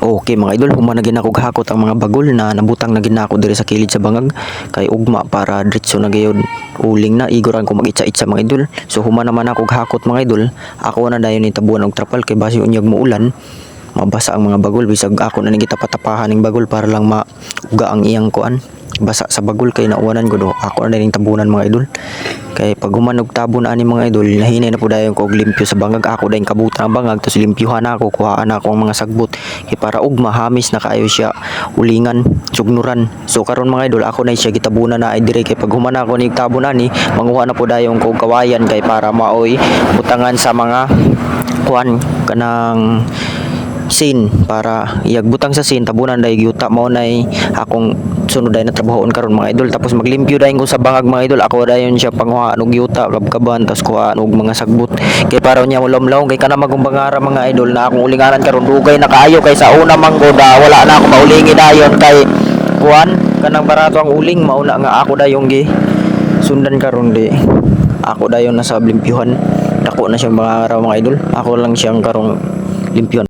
Okay mga idol, human na ginako hakot ang mga bagol na nabutang na ginako diri sa kilid sa bangag kay ugma para diretso na gayud uling na igoran ko mag-itsa-itsa mga idol. So human naman ako hakot mga idol. Ako na dayon ni tabuan og trapal kay basi unyag muulan mabasa ang mga bagol bisag ako na nagitapatapahan ning bagol para lang mauga ang iyang kuan. Basa sa bagol kay nauwanan ko do ako na ning tabunan mga idol. Kay pag humanog tabon ani mga idol, nahinay na po dayon ko og limpyo sa bangag. Ako dayon kabutan ang bangag tapos limpyuhan ako, kuhaan ako ang mga sagbot kay para ugma hamis na kaayo siya ulingan, sugnuran. So karon mga idol, ako na siya gitabunan na ay dire kay pag human ako ni tabon ani, manguha na po dayon ko og kawayan kay para maoy butangan sa mga kuan kanang sin para iagbutang sa sin tabunan dai gyuta mao nay akong sunod ay na trabahoon karon mga idol. Tapos maglimpyo dayon ko sa bangag mga idol. Ako dayon siya panghuha og yuta kabkaban tapos kuha og mga sagbot kay para niya ulom-lom kay kana magumbangara mga idol na akong ulinganan karon dugay na kaayo kay sa una manggod wala na ako maulingi dayon kay kuan kanang barato ang uling mauna nga ako dayon gi sundan karon di ako dayon na sa limpyuhan dako na siyang mga idol. Ako lang siyang karong limpyuhan.